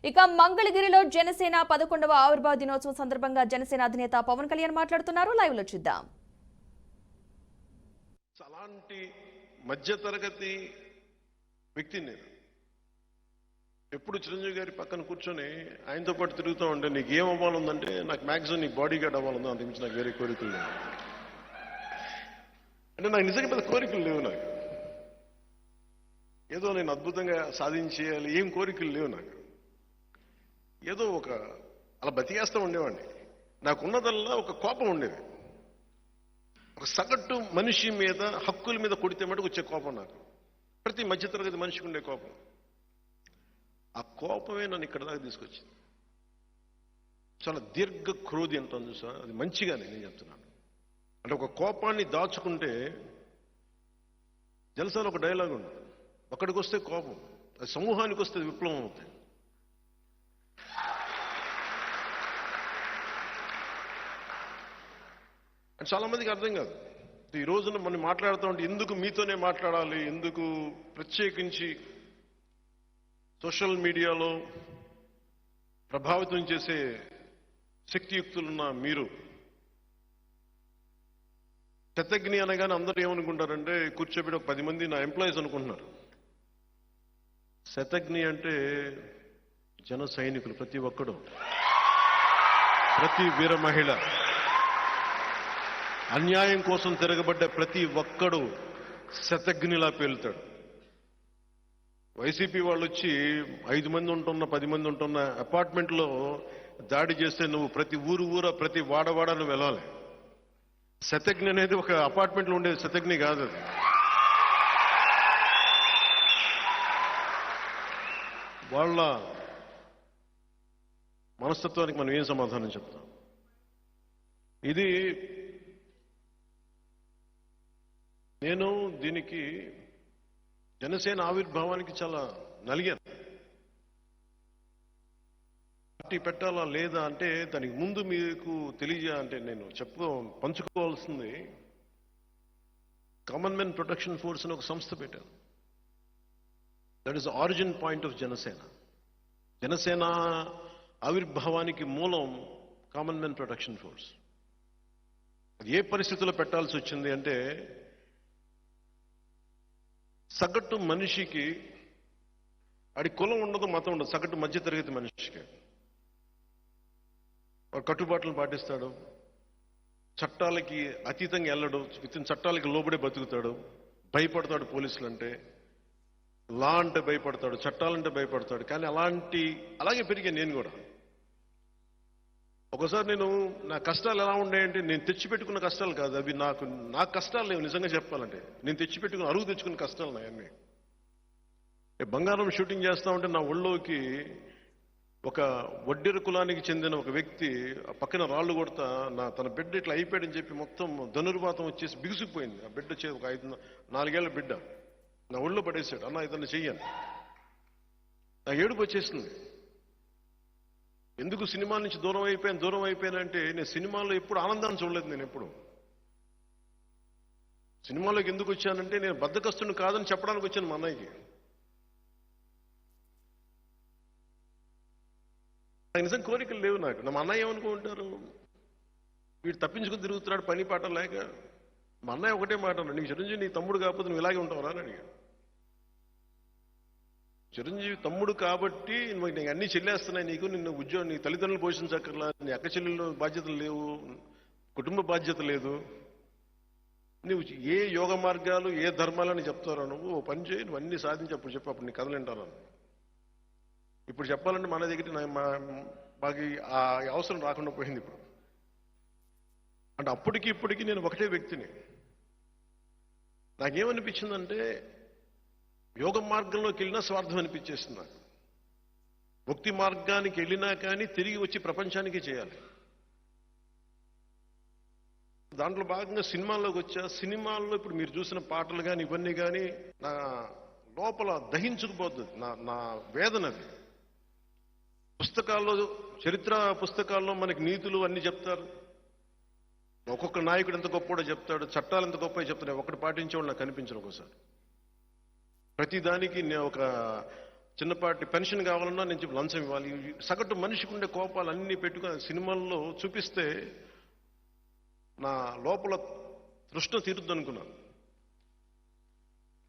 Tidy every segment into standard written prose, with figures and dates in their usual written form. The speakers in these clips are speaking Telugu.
ఇక మంగళగిరిలో జనసేన 11వ ఆవిర్భావ దినోత్సవం సందర్భంగా జనసేన అధినేత పవన్ కళ్యాణ్ మాట్లాడుతున్నారు. లైవ్ లో చూద్దాం. అలాంటి మధ్యతరగతి వ్యక్తి నేను ఎప్పుడు చిరంజీవి గారి పక్కన కూర్చొని ఆయనతో పాటు తిరుగుతూ ఉంటే నీకు ఏం అవ్వాలందంటే నాకు మ్యాక్సిమం నీకు బాడీ గార్డ్ అవ్వాలందో అంతమించి నాకు వేరే కోరికలు లేవు. అంటే నాకు నిజంగా పెద్ద కోరికలు లేవు. నాకు ఏదో నేను అద్భుతంగా సాధించేయాలి ఏం కోరికలు లేవు. నాకు ఏదో ఒక అలా బతికేస్తూ ఉండేవాడిని. నాకున్నదల్లా ఒక కోపం ఉండేది. ఒక సగటు మనిషి మీద హక్కుల మీద కొడితే మటుకు వచ్చే కోపం నాకు. ప్రతి మధ్యతరగతి మనిషికి ఉండే కోపం. ఆ కోపమే నన్ను ఇక్కడ దాకా తీసుకొచ్చింది. చాలా దీర్ఘ క్రోధి అంటాను చూసా, అది మంచిగానే నేను చెప్తున్నాను. అంటే ఒక కోపాన్ని దాచుకుంటే జలసాలో ఒక డైలాగ్ ఉంది, ఒక్కడికి వస్తే కోపం, అది సమూహానికి వస్తే విప్లవం అవుతాయి. అని చాలా మందికి అర్థం కాదు. ఈ రోజున మనం మాట్లాడుతూ ఉంటే ఎందుకు మీతోనే మాట్లాడాలి, ఎందుకు ప్రత్యేకించి సోషల్ మీడియాలో ప్రభావితం చేసే శక్తియుక్తులున్న మీరు శతజ్ఞి అనగానే అందరూ ఏమనుకుంటారంటే కూర్చోబెట్టి ఒక 10 మంది నా ఎంప్లాయీస్ అనుకుంటున్నారు. శతజ్ఞి అంటే జన సైనికులు, ప్రతి ఒక్కడు, ప్రతి వీర మహిళ, అన్యాయం కోసం తిరగబడ్డ ప్రతి ఒక్కడు శతజ్ఞిలా పేలుతాడు. వైసీపీ వాళ్ళు వచ్చి 5 మంది ఉంటున్న 10 మంది ఉంటున్న అపార్ట్మెంట్లో దాడి చేస్తే నువ్వు ప్రతి ఊరు ప్రతి వాడవాడ నువ్వు వెళ్ళాలి. శతజ్ఞి అనేది ఒక అపార్ట్మెంట్లో ఉండే శతజ్ఞి కాదు. అది వాళ్ళ మనస్తత్వానికి మనం ఏం సమాధానం చెప్తాం? ఇది నేను దీనికి జనసేన ఆవిర్భావానికి చాలా నలిగాను. పార్టీ పెట్టాలా లేదా అంటే దానికి ముందు మీకు అంటే నేను పంచుకోవాల్సింది, కామన్ మెన్ ప్రొటెక్షన్ ఫోర్స్ అని ఒక సంస్థ పెట్టాను. That is origin point of Janasena. Janasena ఆవిర్భావానికి మూలం కామన్ మెన్ ప్రొటెక్షన్ ఫోర్స్. అది ఏ పరిస్థితుల్లో పెట్టాల్సి వచ్చింది అంటే, సగటు మనిషికి ఆడి కులం ఉండదు, మతం ఉండదు. సగటు మధ్యతరగతి మనిషికి వాడు కట్టుబాట్లను పాటిస్తాడు, చట్టాలకి అతీతంగా వెళ్ళడు, చట్టాలకి లోబడే బతుకుతాడు, భయపడతాడు. పోలీసులు అంటే, లా అంటే భయపడతాడు, చట్టాలంటే భయపడతాడు. కానీ అలాగే పెరిగాను నేను కూడా. ఒకసారి నా కష్టాలు ఎలా ఉన్నాయంటే, నేను తెచ్చిపెట్టుకున్న కష్టాలు కాదు అవి. నా కష్టాలు లేవు. నిజంగా చెప్పాలంటే నేను అరువు తెచ్చుకున్న కష్టాలు నాయన్ని. బంగారం షూటింగ్ చేస్తా ఉంటే నా ఒళ్ళోకి ఒక వడ్డెర కులానికి చెందిన ఒక వ్యక్తి పక్కన రాళ్ళు కొడతా తన బిడ్డ ఇట్లా అయిపోయాడని చెప్పి మొత్తం ధనుర్వాతం వచ్చేసి బిగుసుకుపోయింది. ఆ బిడ్డ ఒక 4 ఏళ్ల బిడ్డ నా ఒళ్ళో పడేశాడు. అన్న ఇతన్ని చెయ్యాను. నా ఏడుపు వచ్చేసింది. ఎందుకు సినిమా నుంచి దూరం అయిపోయానంటే, నేను సినిమాలో ఎప్పుడు ఆనందాన్ని చూడలేదు. నేను ఎప్పుడు సినిమాలోకి ఎందుకు వచ్చానంటే, నేను బద్ధకస్తుని కాదని చెప్పడానికి వచ్చాను మా అన్నయ్యకి. నాకు నిజం కోరికలు లేవు. నాకు మా అన్నయ్య ఏమనుకుంటారు, వీడు తప్పించుకుని తిరుగుతున్నాడు పని పాట లేక. మా అన్నయ్య ఒకటే మాట అన్నాడు, నీకు చిరంజీవి నీ తమ్ముడు కాకపోతే నువ్వు ఇలాగే ఉంటావురా అని అడిగాడు. చిరంజీవి తమ్ముడు కాబట్టి నీకు అన్ని చెల్లేస్తున్నాయి, నిన్ను ఉద్యోగం, నీ తల్లిదండ్రులు పోషించక్కర్లా, నీ అక్క చెల్లెళ్ళు బాధ్యతలు లేవు, కుటుంబ బాధ్యత లేదు, నువ్వు ఏ యోగ మార్గాలు ఏ ధర్మాలని చెప్తారో నువ్వు పని చేయి, నువ్వు అన్ని సాధించి అప్పుడు చెప్పు, అప్పుడు నీ కథలు వింటాను. ఇప్పుడు చెప్పాలంటే మన దగ్గర మాకు ఆ అవసరం రాకుండా పోయింది ఇప్పుడు. అంటే అప్పటికి ఇప్పటికీ నేను ఒకటే వ్యక్తిని. నాకేమనిపించిందంటే, యోగ మార్గంలోకి వెళ్ళినా స్వార్థం అనిపించేస్తుంది నాకు. భక్తి మార్గానికి వెళ్ళినా కానీ తిరిగి వచ్చి ప్రపంచానికి చేయాలి. దాంట్లో భాగంగా సినిమాల్లోకి వచ్చా. సినిమాల్లో ఇప్పుడు మీరు చూసిన పాటలు కానీ ఇవన్నీ కానీ నా లోపల దహించుకుపోతుంది. నా వేదనది. పుస్తకాల్లో, చరిత్ర పుస్తకాల్లో మనకి నీతులు అన్ని చెప్తారు, ఒక్కొక్క నాయకుడు ఎంత గొప్పడో చెప్తాడు, చట్టాలు ఎంత గొప్ప చెప్తాడు. ఒకటి పాటించేవాడు నాకు కనిపించను. ఒకసారి ప్రతిదానికి నేను ఒక చిన్నపాటి పెన్షన్ కావాలన్నా నేను చెప్పి లంచం ఇవ్వాలి. సగటు మనిషికి ఉండే కోపాలు అన్నీ పెట్టుకుని సినిమాల్లో చూపిస్తే నా లోపల తృష్ణ తీరుద్ది అనుకున్నాను.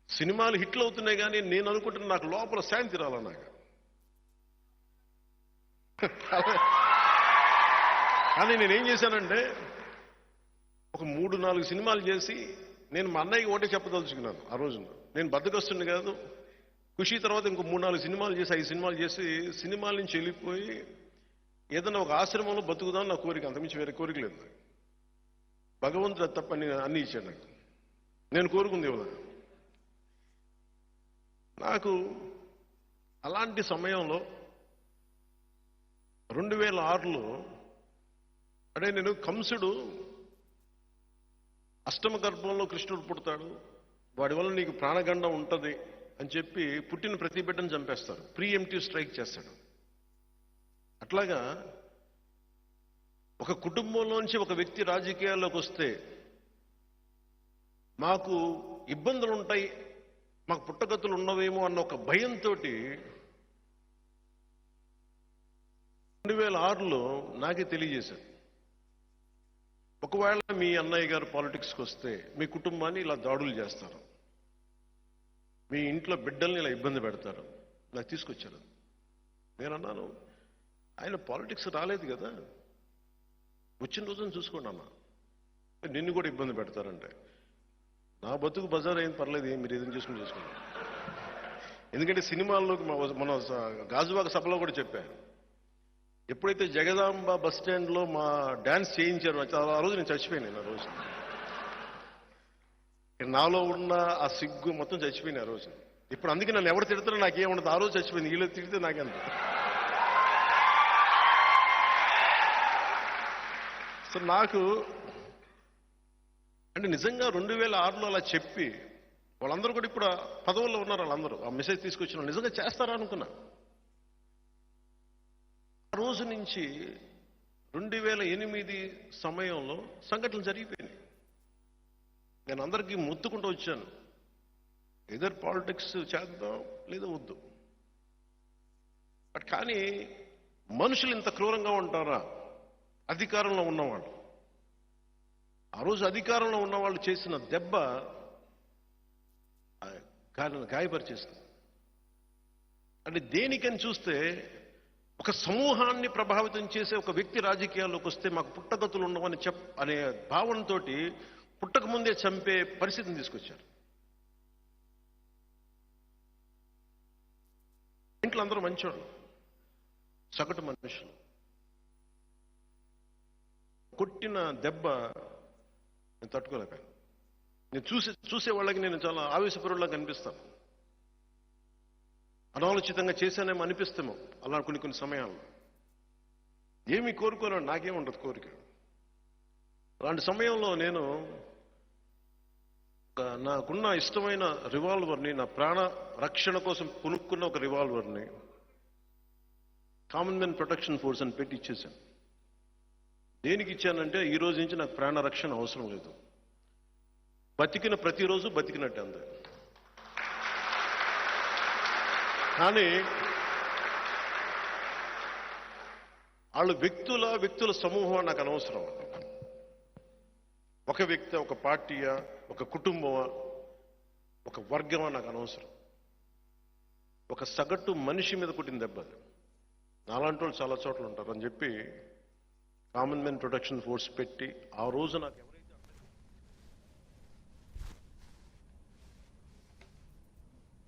సినిమాలు హిట్లు అవుతున్నాయి కానీ నేను అనుకుంటున్న నాకు లోపల శాంతి రాలన్నాక. కానీ నేనేం చేశానంటే ఒక 3-4 సినిమాలు చేసి నేను మా అన్నయ్యకి ఒకటే చెప్పదలుచుకున్నాను. ఆ రోజున నేను బద్దకొస్తుండే కాదు, ఖుషి తర్వాత ఇంకో 3-4 సినిమాలు చేసి 5 సినిమాలు చేసి సినిమాల నుంచి వెళ్ళిపోయి ఏదైనా ఒక ఆశ్రమంలో బతుకుదాం నా కోరిక, అంతమించి వేరే కోరిక లేదు. భగవంతుడు తప్ప అన్ని ఇచ్చాడు నాకు. నేను కోరుకుంది ఇవ్వలేదు. నాకు అలాంటి సమయంలో 2006లో అంటే నేను కంసుడు అష్టమ గర్భంలో కృష్ణుడు పుడతాడు, వాడి వల్ల నీకు ప్రాణగండం ఉంటుంది అని చెప్పి పుట్టిన ప్రతి బిడ్డను చంపేస్తారు, ప్రీఎంప్టివ్ స్ట్రైక్ చేస్తాడు. అట్లాగా ఒక కుటుంబంలోంచి ఒక వ్యక్తి రాజకీయాల్లోకి వస్తే మాకు ఇబ్బందులు ఉంటాయి, మాకు పుట్టగతులు ఉన్నవేమో అన్న ఒక భయంతో 2006లో నాకే తెలియజేశారు, ఒకవేళ మీ అన్నయ్య గారు పాలిటిక్స్కి వస్తే మీ కుటుంబాన్ని ఇలా దాడులు చేస్తారు, మీ ఇంట్లో బిడ్డల్ని ఇలా ఇబ్బంది పెడతారు. నాకు తీసుకొచ్చారు. నేను అన్నాను, ఆయన పాలిటిక్స్ రాలేదు కదా, వచ్చిన రోజున చూసుకోండి అన్న, నిన్ను కూడా ఇబ్బంది పెడతారంటే నా బతుకు బజార్ అయింది, పర్లేదు, మీరు ఏదైనా చేసుకుని చేసుకోండి. ఎందుకంటే సినిమాల్లోకి మన గాజువాక సభలో కూడా చెప్పాను, ఎప్పుడైతే జగదాంబ బస్ స్టాండ్లో మా డాన్స్ చేయించారు ఆ రోజు నేను చచ్చిపోయాను. ఆ రోజు నాలో ఉన్న ఆ సిగ్గు మొత్తం చచ్చిపోయింది ఆ రోజు. ఇప్పుడు అందుకే నన్ను ఎవరు తిడతారో నాకేముండదు, ఆ రోజు చచ్చిపోయింది. వీళ్ళు తిడితే నాకెంత. సో నాకు అంటే నిజంగా 2006లో అలా చెప్పి వాళ్ళందరూ కూడా ఇప్పుడు పదవుల్లో ఉన్నారు. వాళ్ళందరూ ఆ మెసేజ్ తీసుకొచ్చిన నిజంగా చేస్తారా అనుకున్నా. ఆ రోజు నుంచి 2008 సమయంలో సంఘటనలు జరిగిపోయినాయి. నేను అందరికీ మొత్తుకుంటూ వచ్చాను, ఎదర్ పాలిటిక్స్ చేద్దాం లేదా వద్దు. బట్ కానీ మనుషులు ఇంత క్రూరంగా ఉంటారా? అధికారంలో ఉన్నవాళ్ళు, ఆ రోజు అధికారంలో ఉన్నవాళ్ళు చేసిన దెబ్బ గాయపరిచేస్తుంది. అంటే దేనికని చూస్తే ఒక సమూహాన్ని ప్రభావితం చేసే ఒక వ్యక్తి రాజకీయాల్లోకి వస్తే మాకు పుట్టగతులు ఉండవని అనే భావనతో పుట్టక ముందే చంపే పరిస్థితిని తీసుకొచ్చారు. ఇంట్లో అందరూ మంచోళ్ళు, సగటు మనుషులు. కొట్టిన దెబ్బ నేను తట్టుకోలేకపోయాను. నేను చూసే వాళ్ళకి నేను చాలా ఆవేశపరులా కనిపిస్తాను. అనాలోచితంగా చేశానేమో అనిపిస్తామో అలా కొన్ని సమయాల్లో. ఏమీ కోరుకోను, నాకేముండదు కోరిక. అలాంటి సమయంలో నేను నాకున్న ఇష్టమైన రివాల్వర్ని, నా ప్రాణ రక్షణ కోసం కొనుక్కున్న ఒక రివాల్వర్ని కామన్మెన్ ప్రొటెక్షన్ ఫోర్స్ అని పెట్టి ఇచ్చేశాను. దేనికి ఇచ్చానంటే ఈ రోజు నుంచి నాకు ప్రాణ రక్షణ అవసరం లేదు, బతికిన ప్రతిరోజు బతికినట్టే అంతే. కానీ వాళ్ళు వ్యక్తుల సమూహం నాకు అనవసరం. ఒక వ్యక్తి, ఒక పార్టీయా, ఒక కుటుంబమా, ఒక వర్గమా నాకు అనవసరం. ఒక సగటు మనిషి మీద కొట్టిన దెబ్బ. నాలాంటి వాళ్ళు చాలా చోట్ల ఉంటారు అని చెప్పి కామన్ మెన్ ప్రొటెక్షన్ ఫోర్స్ పెట్టి ఆ రోజు నాకు